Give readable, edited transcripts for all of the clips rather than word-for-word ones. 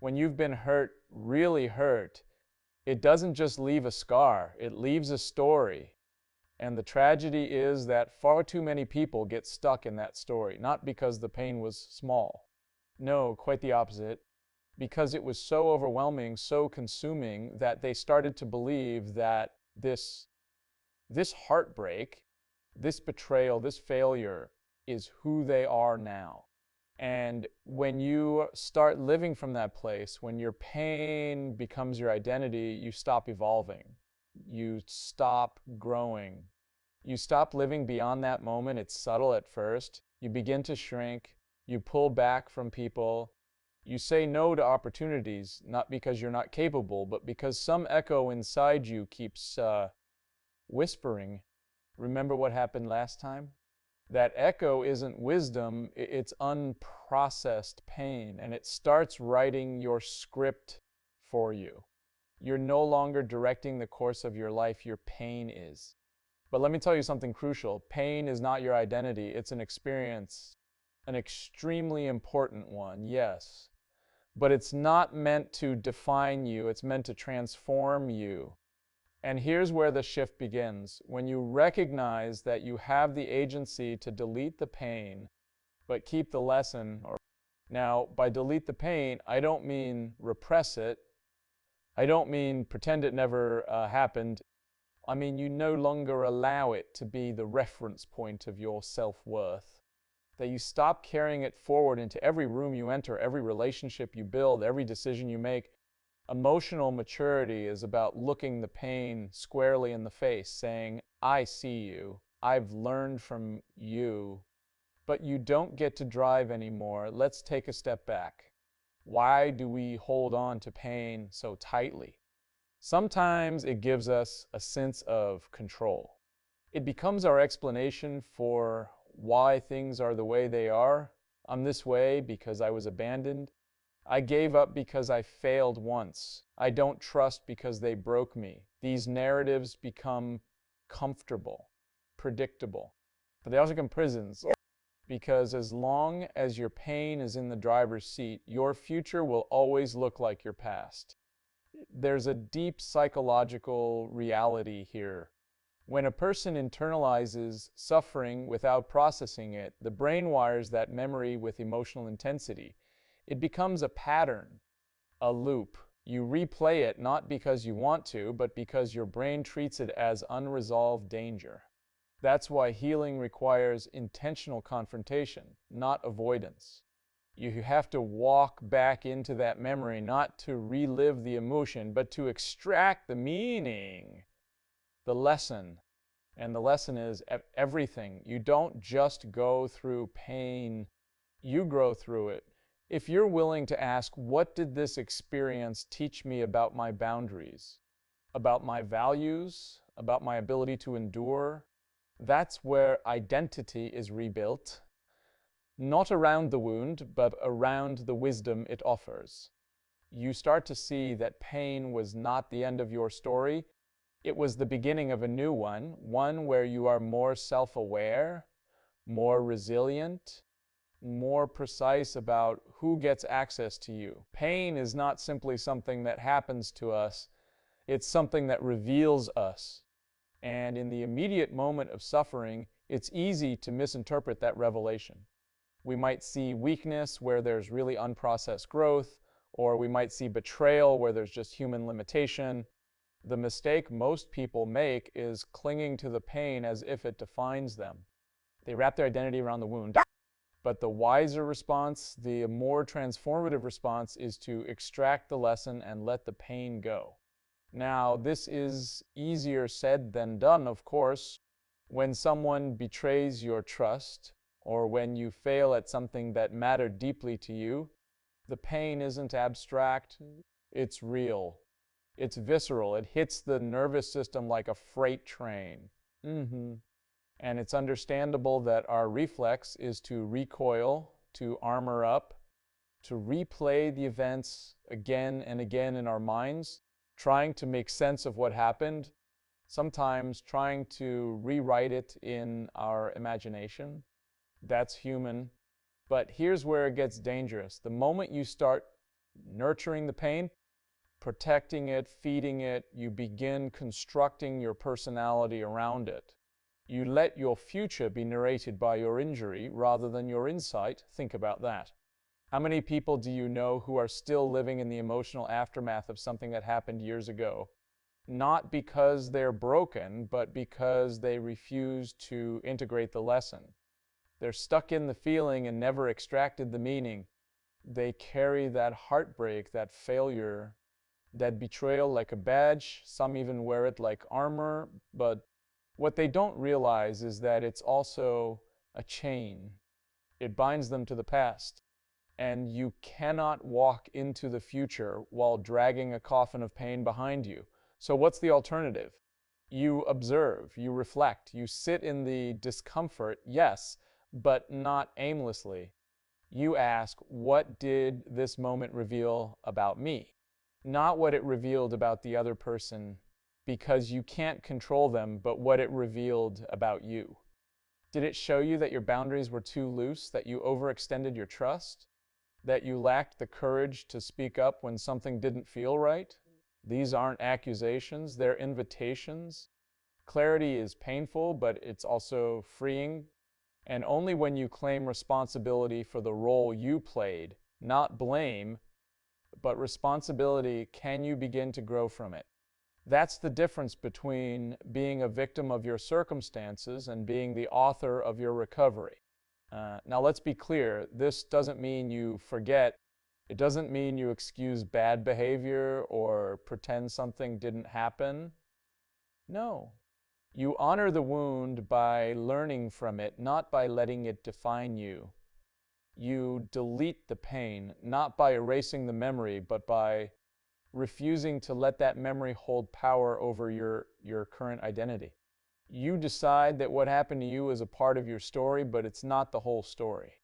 When you've been hurt, really hurt, it doesn't just leave a scar, it leaves a story. And the tragedy is that far too many people get stuck in that story, not because the pain was small. No, quite the opposite. Because it was so overwhelming, so consuming, that they started to believe that this heartbreak, this betrayal, this failure is who they are now. And when you start living from that place, when your pain becomes your identity, you stop evolving. You stop growing. You stop living beyond that moment. It's subtle at first. You begin to shrink. You pull back from people. You say no to opportunities, not because you're not capable, but because some echo inside you keeps whispering, remember what happened last time? That echo isn't wisdom, it's unprocessed pain, and it starts writing your script for you. You're no longer directing the course of your life, your pain is. But let me tell you something crucial. Pain is not your identity, it's an experience, an extremely important one, yes. But it's not meant to define you, it's meant to transform you. And here's where the shift begins. When you recognize that you have the agency to delete the pain, but keep the lesson. Now, by delete the pain, I don't mean repress it. I don't mean pretend it never happened. I mean you no longer allow it to be the reference point of your self-worth. That you stop carrying it forward into every room you enter, every relationship you build, every decision you make. Emotional maturity is about looking the pain squarely in the face, saying, I see you, I've learned from you, but you don't get to drive anymore. Let's take a step back. Why do we hold on to pain so tightly? Sometimes it gives us a sense of control. It becomes our explanation for why things are the way they are. I'm this way because I was abandoned. I gave up because I failed once. I don't trust because they broke me. These narratives become comfortable, predictable. But they also become prisons. Because as long as your pain is in the driver's seat, your future will always look like your past. There's a deep psychological reality here. When a person internalizes suffering without processing it, the brain wires that memory with emotional intensity. It becomes a pattern, a loop. You replay it not because you want to, but because your brain treats it as unresolved danger. That's why healing requires intentional confrontation, not avoidance. You have to walk back into that memory, not to relive the emotion, but to extract the meaning, the lesson. And the lesson is everything. You don't just go through pain, you grow through it. If you're willing to ask, what did this experience teach me about my boundaries, about my values, about my ability to endure, that's where identity is rebuilt. Not around the wound, but around the wisdom it offers. You start to see that pain was not the end of your story. It was the beginning of a new one, one where you are more self-aware, more resilient, more precise about who gets access to you. Pain is not simply something that happens to us, it's something that reveals us. And in the immediate moment of suffering, it's easy to misinterpret that revelation. We might see weakness where there's really unprocessed growth, or we might see betrayal where there's just human limitation. The mistake most people make is clinging to the pain as if it defines them. They wrap their identity around the wound. But the wiser response, the more transformative response, is to extract the lesson and let the pain go. Now, this is easier said than done, of course. When someone betrays your trust, or when you fail at something that mattered deeply to you, the pain isn't abstract, it's real. It's visceral. It hits the nervous system like a freight train. And it's understandable that our reflex is to recoil, to armor up, to replay the events again and again in our minds, trying to make sense of what happened, sometimes trying to rewrite it in our imagination. That's human. But here's where it gets dangerous. The moment you start nurturing the pain, protecting it, feeding it. You begin constructing your personality around it. You let your future be narrated by your injury rather than your insight. Think about that. How many people do you know who are still living in the emotional aftermath of something that happened years ago? Not because they're broken, but because they refuse to integrate the lesson. They're stuck in the feeling and never extracted the meaning. They carry that heartbreak, that failure, that betrayal like a badge. Some even wear it like armor, but what they don't realize is that it's also a chain. It binds them to the past, and you cannot walk into the future while dragging a coffin of pain behind you. So what's the alternative? You observe, you reflect, you sit in the discomfort, yes, but not aimlessly. You ask, what did this moment reveal about me? Not what it revealed about the other person, because you can't control them, but what it revealed about you. Did it show you that your boundaries were too loose, that you overextended your trust, that you lacked the courage to speak up when something didn't feel right? These aren't accusations, they're invitations. Clarity is painful, but it's also freeing. And only when you claim responsibility for the role you played, not blame, but responsibility, can you begin to grow from it. That's the difference between being a victim of your circumstances and being the author of your recovery. Now let's be clear, this doesn't mean you forget. It doesn't mean you excuse bad behavior or pretend something didn't happen. No. You honor the wound by learning from it, not by letting it define you. You delete the pain, not by erasing the memory, but by refusing to let that memory hold power over your current identity. You decide that what happened to you is a part of your story, but it's not the whole story.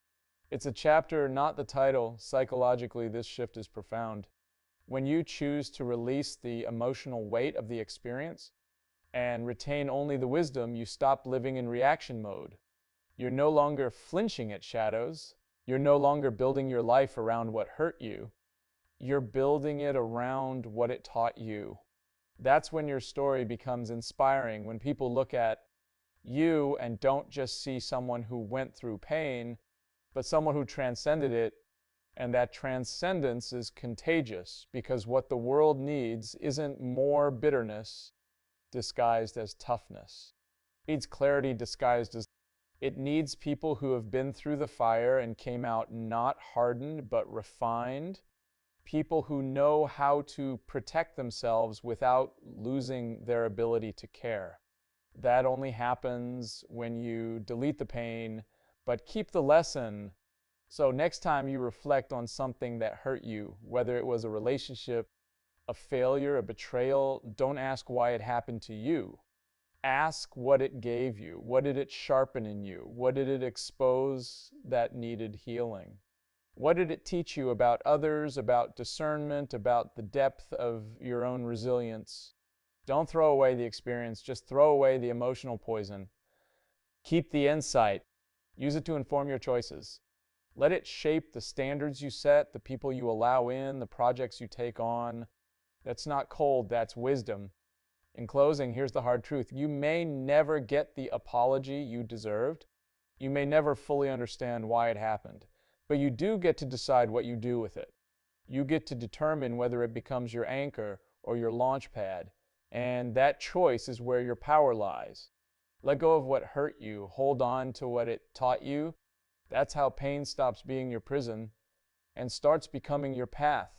It's a chapter, not the title. Psychologically, this shift is profound. When you choose to release the emotional weight of the experience and retain only the wisdom, you stop living in reaction mode. You're no longer flinching at shadows. You're no longer building your life around what hurt you. You're building it around what it taught you. That's when your story becomes inspiring, when people look at you and don't just see someone who went through pain, but someone who transcended it. And that transcendence is contagious, because what the world needs isn't more bitterness disguised as toughness. It needs clarity disguised as it needs people who have been through the fire and came out not hardened but refined. People who know how to protect themselves without losing their ability to care. That only happens when you delete the pain, but keep the lesson. So next time you reflect on something that hurt you, whether it was a relationship, a failure, a betrayal, don't ask why it happened to you. Ask what it gave you. What did it sharpen in you? What did it expose that needed healing? What did it teach you about others, about discernment, about the depth of your own resilience? Don't throw away the experience, just throw away the emotional poison. Keep the insight. Use it to inform your choices. Let it shape the standards you set, the people you allow in, the projects you take on. That's not cold, that's wisdom. In closing, here's the hard truth. You may never get the apology you deserved. You may never fully understand why it happened. But you do get to decide what you do with it. You get to determine whether it becomes your anchor or your launch pad. And that choice is where your power lies. Let go of what hurt you. Hold on to what it taught you. That's how pain stops being your prison and starts becoming your path.